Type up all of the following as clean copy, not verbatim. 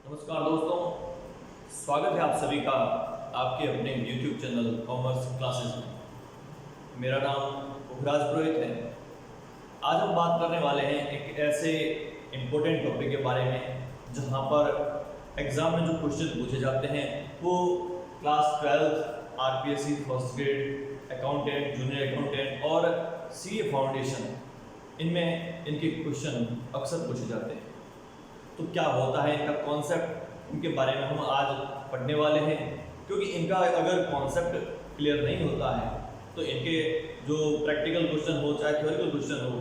नमस्कार दोस्तों, स्वागत है आप सभी का आपके अपने YouTube चैनल कॉमर्स क्लासेस में। मेरा नाम पुखराज पुरोहित है। आज हम बात करने वाले हैं एक ऐसे इम्पोर्टेंट टॉपिक के बारे में जहां पर एग्जाम में जो क्वेश्चन पूछे जाते हैं वो class 12 RPSC first grade accountant, junior accountant और सीए फाउंडेशन, इनमें इनके क्वेश्चन अक्सर पूछे जाते हैं। तो क्या होता है इनका कॉन्सेप्ट, इनके बारे में हम आज पढ़ने वाले हैं। क्योंकि इनका अगर कॉन्सेप्ट क्लियर नहीं होता है तो इनके जो प्रैक्टिकल क्वेश्चन हो चाहे थ्योरिकल क्वेश्चन हो,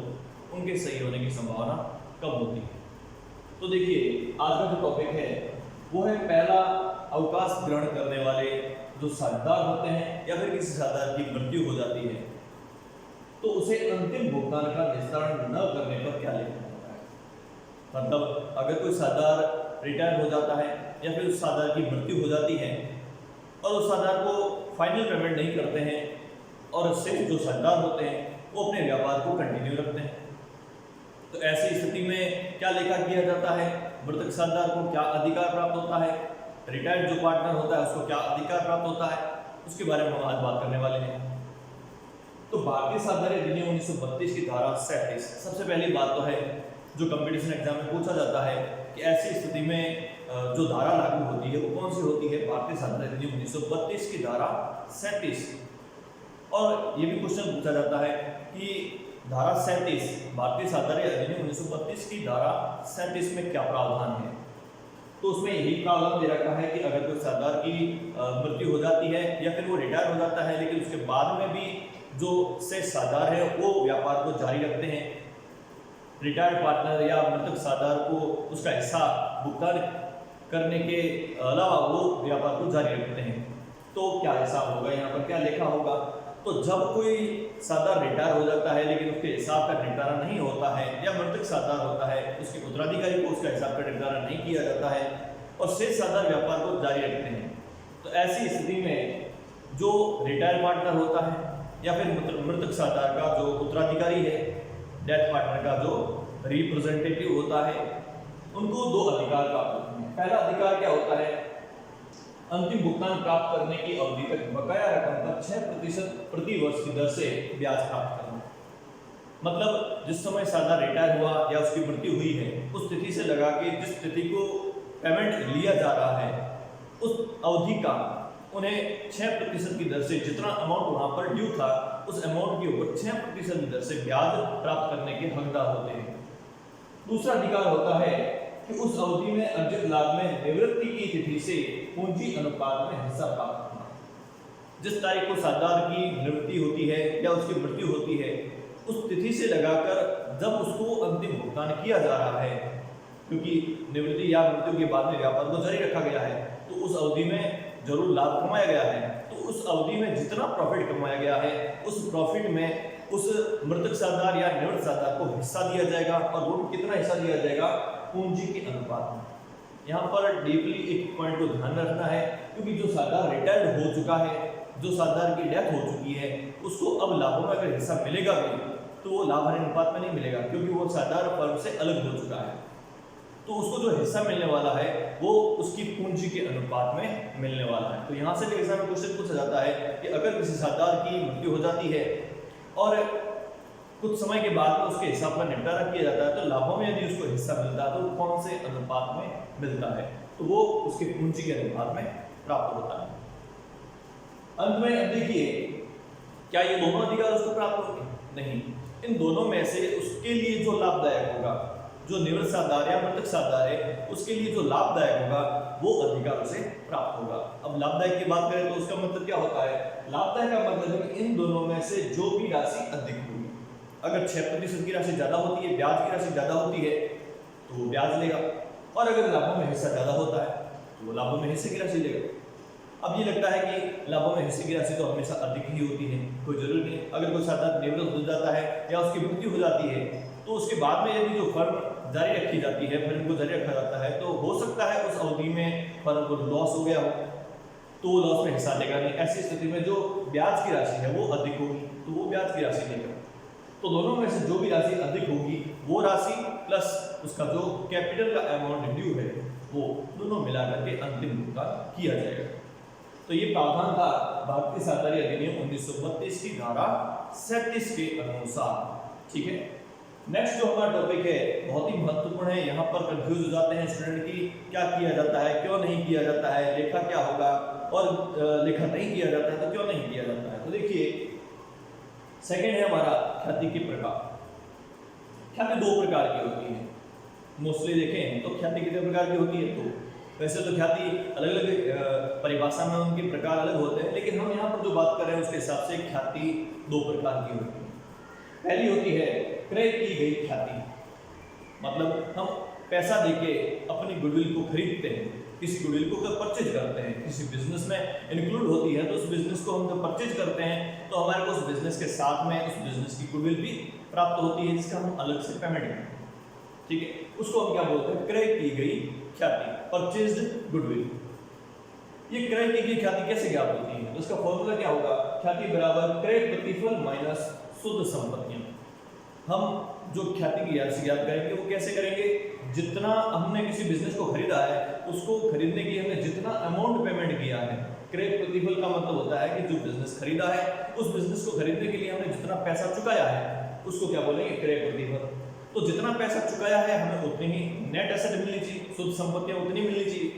उनके सही होने की संभावना कम होती है। तो देखिए, आज का जो टॉपिक है वो है पहला, अवकाश ग्रहण करने वाले जो साझेदार होते हैं या फिर किसी साझेदार की मृत्यु हो जाती है तो उसे अंतिम भुगतान का निस्तारण न करने पर क्या लिखना होता है। मतलब अगर कोई साझेदार रिटायर हो जाता है या फिर उस साझेदार की मृत्यु हो जाती है और उस साझेदार को फाइनल पेमेंट नहीं करते हैं और सिर्फ जो साझेदार होते हैं वो अपने व्यापार को कंटिन्यू रखते हैं, तो ऐसी स्थिति में क्या लेखा किया जाता है, मृतक साझेदार को क्या अधिकार प्राप्त होता है, रिटायर्ड जो पार्टनर होता है उसको क्या अधिकार प्राप्त होता है, उसके बारे में हम आज बात करने वाले हैं। तो भारतीय साझेदारी अधिनियम 1932 की धारा 37, सबसे पहली बात तो है जो कंपटीशन एग्जाम में पूछा जाता है कि ऐसी स्थिति में जो धारा लागू होती है वो कौन सी होती है। भारतीय साझेदारी अधिनियम 1932 की धारा 37। और ये भी क्वेश्चन पूछा जाता है कि धारा 37, भारतीय साझेदारी अधिनियम 1932 की धारा 37 में क्या प्रावधान है। तो उसमें यही प्रावधान दे रखा है कि अगर कोई साझेदार की मृत्यु हो जाती है या फिर वो रिटायर हो जाता है लेकिन उसके बाद में भी जो शेष साझेदार है वो व्यापार को जारी रखते हैं, रिटायर्ड पार्टनर या मृतक साझेदार को उसका हिस्सा भुगतान करने के अलावा वो व्यापार को जारी रखते हैं, तो क्या हिसाब होगा, यहाँ पर क्या लिखा होगा। तो जब कोई साझेदार रिटायर हो जाता है लेकिन उसके हिसाब का निपटारा नहीं होता है या मृतक साझेदार होता है, उसके उत्तराधिकारी को उसका हिसाब का निपटारा नहीं किया जाता है और शेष साझेदार व्यापार को जारी रखते हैं, तो ऐसी स्थिति में जो रिटायर पार्टनर होता है या फिर मृतक साझेदार का जो उत्तराधिकारी है, डेथ पार्टनर का जो रिप्रेजेंटेटिव होता है, उनको दो अधिकार प्राप्त होते हैं। पहला अधिकार क्या होता है, अंतिम भुगतान प्राप्त करने की अवधि तक बकाया रकम पर 6% प्रति वर्ष की दर से ब्याज प्राप्त करना। मतलब जिस समय साझेदार रिटायर हुआ या उसकी मृत्यु हुई है उस तिथि से लगा के जिस तिथि को पेमेंट लिया जा रहा है उस अवधि का उन्हें 6% की दर से जितना अमाउंट वहां पर ड्यू था उस अमाउंट के ऊपर 6% की दर से ब्याज प्राप्त करने के हकदार होते हैं। दूसरा अधिकार होता है कि उस अवधि में अर्जित लाभ में निवृत्ति की तिथि से पूंजी अनुपात में हिस्सा प्राप्त करना। जिस तारीख को साझेदार की निवृत्ति होती है या उसकी मृत्यु होती है उस तिथि से लगाकर जब उसको अंतिम भुगतान किया जा रहा है, क्योंकि निवृत्ति या मृत्यु के बाद में व्यापार को जारी रखा गया है तो उस अवधि में जरूर लाभ कमाया गया है, तो उस अवधि में जितना प्रॉफिट कमाया गया है उस प्रॉफिट में उस मृतक साझेदार या निवृत्त साझेदार को हिस्सा दिया जाएगा और वो कितना हिस्सा दिया जाएगा, पूंजी के अनुपात में। यहाँ पर डीपली एक पॉइंट को ध्यान रखना है, क्योंकि जो साझेदार रिटायर्ड हो चुका है, जो साझेदार की डेथ हो चुकी है, उसको अब लाभों में अगर हिस्सा मिलेगा भी तो वो लाभ हानि अनुपात में नहीं मिलेगा, क्योंकि वो साझेदार फर्म से अलग हो चुका है। तो उसको जो हिस्सा मिलने वाला है वो उसकी पूंजी के अनुपात में मिलने वाला है। तो यहाँ से भी एग्जाम में क्वेश्चन पूछा जाता है कि अगर किसी साझेदार की मृत्यु हो जाती है और कुछ समय के बाद में उसके हिसाब का निपटारा किया जाता है तो लाभों में यदि उसको हिस्सा मिलता है तो कौन से अनुपात में मिलता है, तो वो उसके पूंजी के अनुपात में प्राप्त होता है। अंत में अब देखिए, क्या ये दोनों अधिकार उसको प्राप्त होंगे? नहीं, इन दोनों में से उसके लिए जो लाभदायक होगा, जो निवृत्त साझेदार या मृतक साझेदार है उसके लिए जो लाभदायक होगा वो अधिकार उसे प्राप्त होगा। अब लाभदायक की बात करें तो उसका मतलब क्या होता है, लाभदायक का मतलब है कि इन दोनों में से जो भी राशि अधिक होगी, अगर 6% की राशि ज्यादा होती है, ब्याज की राशि ज्यादा होती है तो वो ब्याज लेगा, और अगर लाभों में हिस्सा ज्यादा होता है तो वो लाभों में हिस्से की राशि लेगा। अब ये लगता है कि लाभों में हिस्से की राशि तो हमेशा अधिक ही होती है, कोई जरूरी नहीं। अगर कोई साझेदार निवृत्त हो जाता है या उसकी मृत्यु हो जाती है तो उसके बाद में यदि जो फर्म जारी रखी जाती है, फर्म को जारी रखा जाता है, तो हो सकता है उस अवधि में फर्म को लॉस हो गया हो तो लॉस में हिस्सा लेगा नहीं। ऐसी स्थिति में जो ब्याज की राशि है वो अधिक होगी तो वो ब्याज की राशि लेगा। तो दोनों में से जो भी राशि अधिक होगी वो राशि प्लस उसका जो कैपिटल का अमाउंट ड्यू है वो दोनों मिला करके अंतिम भुगतान किया जाएगा। तो ये प्रावधान था भारतीय सरकारी अधिनियम 1932 की धारा 37 के अनुसार। ठीक है, नेक्स्ट जो हमारा टॉपिक है बहुत ही महत्वपूर्ण है। यहाँ पर कंफ्यूज हो जाते हैं स्टूडेंट की क्या किया जाता है, क्यों नहीं किया जाता है, लेखा क्या होगा, और लेखा नहीं किया जाता है तो क्यों नहीं किया जाता है। तो देखिए सेकंड है हमारा ख्याति के प्रकार। ख्याति दो प्रकार की होती है, मोस्टली देखें तो ख्याति कितने प्रकार की होती है। तो वैसे तो ख्याति अलग अलग परिभाषा में उनके प्रकार अलग होते हैं, लेकिन हम यहाँ पर जो बात कर रहे हैं उसके हिसाब से ख्याति दो प्रकार की होती है। पहली होती है क्रय की गई ख्याति, मतलब हम पैसा देके अपनी गुडविल को खरीदते हैं, किसी गुडविल को परचेज करते हैं, किसी बिजनेस में इंक्लूड होती है तो उस बिजनेस को हम जब परचेज करते हैं तो हमारे को उस बिजनेस के साथ में उस बिजनेस की गुडविल भी प्राप्त होती है, जिसका हम अलग से पेमेंट करते हैं। ठीक है, उसको हम क्या बोलते हैं, क्रय की गई ख्याति, परचेज्ड गुडविल। ये क्रय की गई ख्याति कैसे ज्ञात होती है, तो इसका फॉर्मूला क्या होगा, ख्याति बराबर क्रय प्रतिफल माइनस शुद्ध संपत्तियां। हम जो ख्याति की राशि ज्ञात करेंगे वो कैसे करेंगे, जितना हमने किसी बिजनेस को खरीदा है उसको खरीदने के लिए हमने जितना अमाउंट पेमेंट किया है। क्रय प्रतिफल का मतलब होता है कि जो बिजनेस खरीदा है उस बिजनेस को खरीदने के लिए हमने जितना पैसा चुकाया है उसको क्या बोलेंगे, क्रय प्रतिफल। तो जितना पैसा चुकाया है हमें उतनी ही नेट एसेट मिलनी चाहिए, शुद्ध संपत्तियां उतनी मिलनी चाहिए,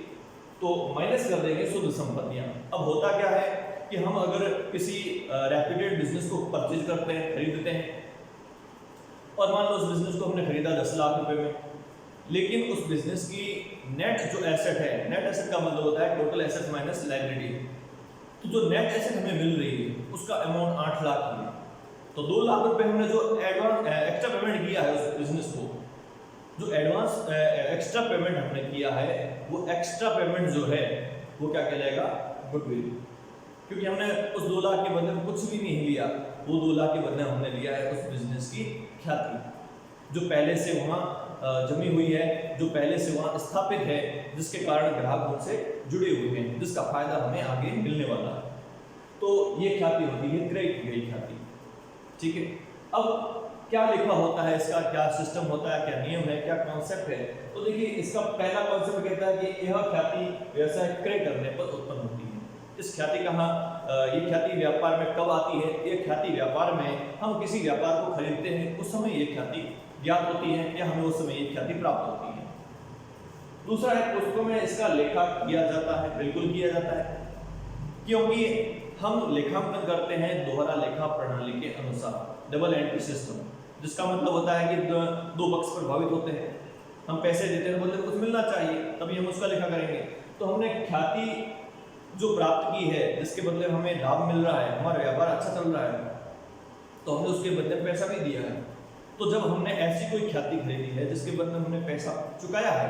तो माइनस कर देंगे शुद्ध संपत्तियां। अब होता क्या है कि हम अगर किसी रेप्यूटेड बिजनेस को परचेज करते हैं, खरीदते हैं, और मान लो उस बिजनेस को हमने खरीदा 10 लाख रुपए में, लेकिन उस बिजनेस की नेट जो एसेट है, नेट एसेट का मतलब होता है टोटल एसेट माइनस लायबिलिटी, तो जो नेट एसेट हमें मिल रही है उसका अमाउंट 8 लाख है। तो 2 लाख रुपए हमने जो एडवांस एक्स्ट्रा पेमेंट किया है उस बिजनेस को, जो एडवांस एक्स्ट्रा पेमेंट हमने किया है वो एक्स्ट्रा पेमेंट जो है वो क्या कहलाएगा, गुडविल, क्योंकि हमने उस 2 लाख के बदले में कुछ भी नहीं लिया, वो 2 लाख के बदले हमने लिया है उस बिजनेस की ख्याति जो पहले से वहाँ जमी हुई है, जो पहले से वहाँ स्थापित है, जिसके कारण ग्राहक उनसे जुड़े हुए हैं, जिसका फायदा हमें आगे मिलने वाला है। तो ये ख्याति होती है क्रय की गई ख्याति। ठीक है, अब क्या लिखा होता है, इसका क्या सिस्टम होता है, क्या नियम है, क्या कॉन्सेप्ट है। तो देखिए इसका पहला कॉन्सेप्ट कहता है कि यह ख्याति व्यवसाय क्रय करने पर उत्पन्न होती है। इस ख्याति कहाँ, ये ख्याति व्यापार में कब आती है, ये ख्याति व्यापार में हम किसी व्यापार को खरीदते हैं उस समय ये ख्याति ज्ञात होती है या हमें उस समय ये ख्याति प्राप्त होती है। दूसरा है पुस्तकों में इसका लेखा किया जाता है, बिल्कुल किया जाता है, क्योंकि हम लेखांकन करते हैं दोहरा लेखा प्रणाली के अनुसार, डबल एंट्री सिस्टम, जिसका मतलब होता है कि दो पक्ष प्रभावित होते हैं। हम पैसे देते हैं, बोलते हैं कुछ मिलना चाहिए, तभी हम उसका लेखा करेंगे। तो हमने ख्याति जो प्राप्त की है, जिसके बदले हमें लाभ मिल रहा है, हमारा व्यापार अच्छा चल रहा है, तो हमने उसके बदले पैसा भी दिया है। तो जब हमने ऐसी कोई ख्याति खरीदी है जिसके बदले हमने पैसा चुकाया है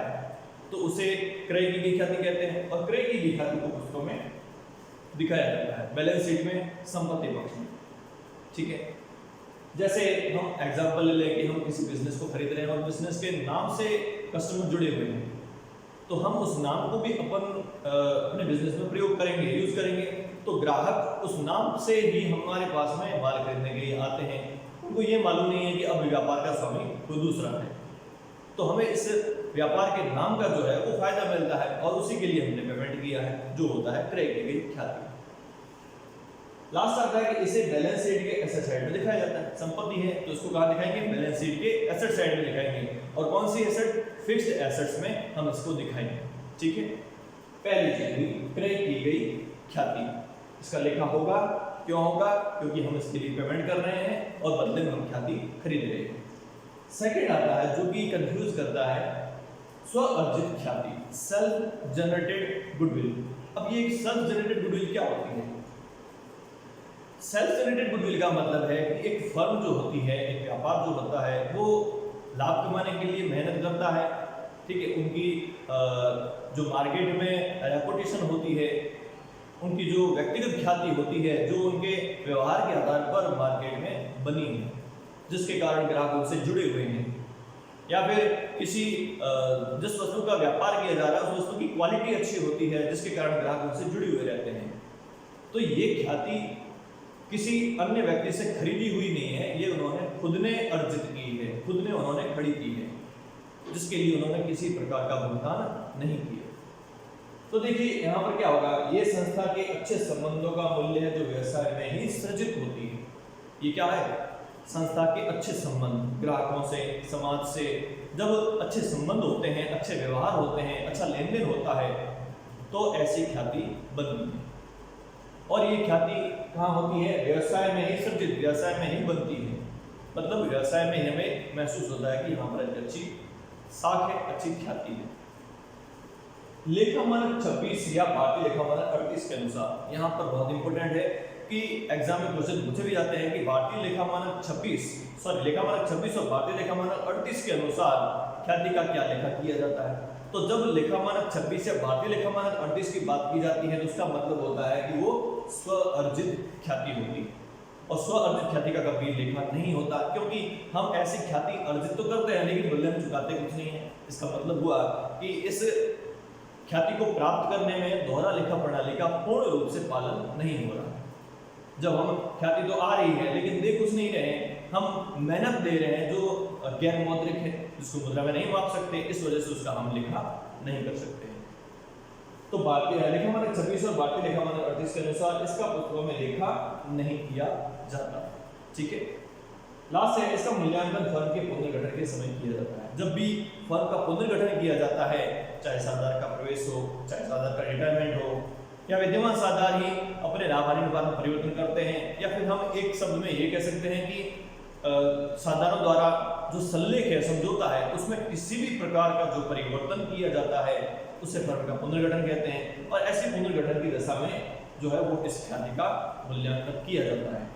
तो उसे क्रय की गई ख्याति कहते हैं। और क्रय की गई ख्याति को पुस्तकों में दिखाया जाता है, बैलेंस शीट में, संपत्ति पक्ष में। ठीक है, जैसे हम एग्जांपल ले लें कि हम किसी बिजनेस को खरीद रहे हैं और बिजनेस के नाम से कस्टमर जुड़े हुए हैं, तो हम उस नाम को भी अपने बिजनेस में प्रयोग करेंगे, यूज करेंगे। तो ग्राहक उस नाम से ही हमारे पास में माल खरीदने के लिए आते हैं, उनको ये मालूम नहीं है कि अब व्यापार का स्वामी कोई दूसरा है। तो हमें इस व्यापार के नाम का जो है वो फायदा मिलता है और उसी के लिए हमने पेमेंट किया है, जो होता है क्रय की गई ख्याति। लास्ट आता है कि इसे बैलेंस शीट के एसेट साइड में दिखाया जाता है। संपत्ति है तो इसको कहाँ दिखाएंगे, बैलेंस शीट के एसेट साइड में दिखाएंगे। और कौन सी एसेट, फिक्स्ड एसेट्स में हम इसको दिखाएंगे। ठीक है, पहली चीज हुई क्रय की गई ख्याति, इसका लेखा होगा, क्यों होगा, क्योंकि हम इसके लिए पेमेंट कर रहे हैं और बदले में हम ख्याति खरीद रहे हैं। सेकंड आता है जो कि कंफ्यूज करता है, स्व अर्जित ख्याति, सेल्फ जनरेटेड गुडविल। अब ये सेल्फ जनरेटेड गुडविल क्या होती है? सेल्फ जनरेटेड गुडविल का मतलब है कि एक फर्म जो होती है, एक व्यापार जो होता है, वो लाभ कमाने के लिए मेहनत करता है। ठीक है, उनकी जो मार्केट में रेपुटेशन होती है, उनकी जो व्यक्तिगत ख्याति होती है, जो उनके व्यवहार के आधार पर मार्केट में बनी है, जिसके कारण ग्राहक उनसे जुड़े हुए हैं, या फिर किसी जिस वस्तु का व्यापार किया जा रहा है उस वस्तु की क्वालिटी अच्छी होती है, जिसके कारण ग्राहक उनसे जुड़े हुए रहते हैं। तो ये ख्याति किसी अन्य व्यक्ति से खरीदी हुई नहीं है, ये उन्होंने खुद ने अर्जित की है, खुद ने उन्होंने खड़ी की है। जिसके लिए उन्होंने किसी प्रकार का भुगतान नहीं किया। तो देखिए यहाँ पर क्या होगा, ये संस्था के अच्छे संबंधों का मूल्य है जो व्यवसाय में ही सृजित होती है। ये क्या है, संस्था के अच्छे संबंध, ग्राहकों से, समाज से जब अच्छे संबंध होते हैं, अच्छे व्यवहार होते हैं, अच्छा लेन देन होता है, तो ऐसी ख्याति बनती है। और ये ख्याति कहाँ होती है, व्यवसाय में ही सृजित, व्यवसाय में ही बनती है। मतलब व्यवसाय में हमें महसूस होता है कि यहाँ पर एक अच्छी साख है, अच्छी ख्याति है। लेखा मानक 26 या भारतीय लेखा मानक 38 के अनुसार, यहाँ पर बहुत इंपॉर्टेंट है कि एग्जाम में क्वेश्चन पूछे भी जाते हैं कि भारतीय लेखा मानक 26 और भारतीय लेखा मानक 38 के अनुसार ख्याति का क्या लेखा किया जाता है। तो जब लेखा मानक 26 या भारतीय लेखा मानक 38 की बात की जाती है तो उसका मतलब होता है कि वो स्व अर्जित ख्याति होती है। और स्व अर्जित ख्याति का कभी लेखा नहीं होता, क्योंकि हम ऐसी ख्याति अर्जित तो करते हैं लेकिन बदले में चुकाते कुछ नहीं है। इसका मतलब हुआ कि इस ख्याति को प्राप्त करने में दोहरा लेखा प्रणाली का पूर्ण रूप से पालन नहीं हो रहा। जब हम ख्याति तो आ रही है लेकिन दे कुछ नहीं रहे, हम मेहनत दे रहे हैं जो गैर मौद्रिक है, जिसको मुद्रा में नहीं माप सकते, इस वजह से उसका हम लेखा नहीं कर सकते हैं। तो भारतीय लेखा मानक 26 और भारतीय लेखा मानक 38 के अनुसार इसका पुस्तकों में लेखा नहीं किया जाता। ठीक है, लास्ट है, इसका मूल्यांकन फर्म के पुनर्गठन के समय किया जाता है। जब भी फर्म का पुनर्गठन किया जाता है, चाहे साझेदार का प्रवेश हो, चाहे साझेदार का रिटायरमेंट हो, या विद्यमान साझेदार ही अपने लाभ हानि अनुपात में परिवर्तन करते हैं, या फिर हम एक शब्द में ये कह सकते हैं कि साझेदारों द्वारा जो सल्लेख है, समझौता है, उसमें किसी भी प्रकार का जो परिवर्तन किया जाता है उसे फर्म का पुनर्गठन कहते हैं। और ऐसे पुनर्गठन की दशा में जो है वो इस ख्याति का मूल्यांकन किया जाता है।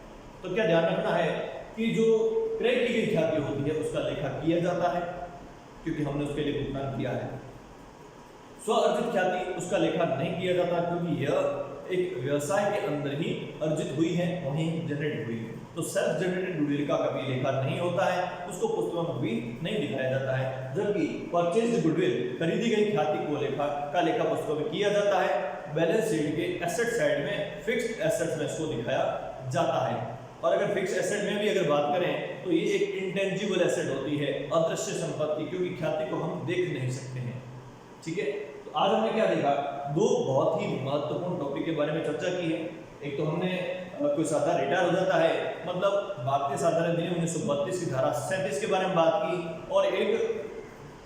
तो क्या ध्यान रखना है कि जो क्रय की गई ख्याति होती है उसका लेखा किया जाता है, क्योंकि हमने उसके लिए भुगतान किया है। स्व अर्जित ख्याति उसका लेखा नहीं किया जाता, क्योंकि यह एक व्यवसाय के अंदर ही अर्जित हुई है, वहीं जनरेट हुई है। तो सेल्फ जनरेटेड गुडविल का कभी लेखा नहीं होता है, उसको पुस्तकों में भी नहीं दिखाया जाता है। जबकि परचेज्ड गुडविल, खरीदी गई ख्याति को लेखा पुस्तकों में किया जाता है। बैलेंस शीट के एसेट साइड में फिक्स्ड एसेट्स में इसको दिखाया जाता है। और अगर फिक्स एसेट में भी अगर बात करें तो ये एक इंटेंजिबल एसेट होती है, अदृश्य संपत्ति, क्योंकि ख्याति को हम देख नहीं सकते हैं। ठीक है, तो आज हमने क्या देखा, दो बहुत ही महत्वपूर्ण टॉपिक के बारे में चर्चा की है। एक तो हमने कोई साझेदार रिटायर हो जाता है, मतलब भारतीय साझेदार अधिनियम 1932 की धारा 37 के बारे में बात की, और एक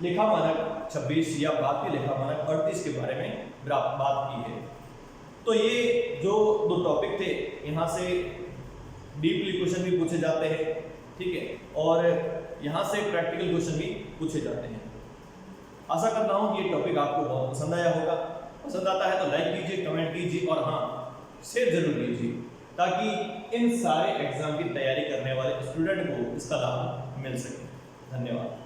लेखा मानक 26 या भारतीय लेखा मानक 38 के बारे में बात की है। तो ये जो दो टॉपिक थे, यहाँ से डीपली क्वेश्चन भी पूछे जाते हैं। ठीक है, और यहाँ से प्रैक्टिकल क्वेश्चन भी पूछे जाते हैं। आशा करता हूँ कि ये टॉपिक आपको बहुत पसंद आया होगा। पसंद आता है तो लाइक कीजिए, कमेंट कीजिए, और हाँ, शेयर जरूर कीजिए, ताकि इन सारे एग्जाम की तैयारी करने वाले स्टूडेंट को इसका लाभ मिल सके। धन्यवाद।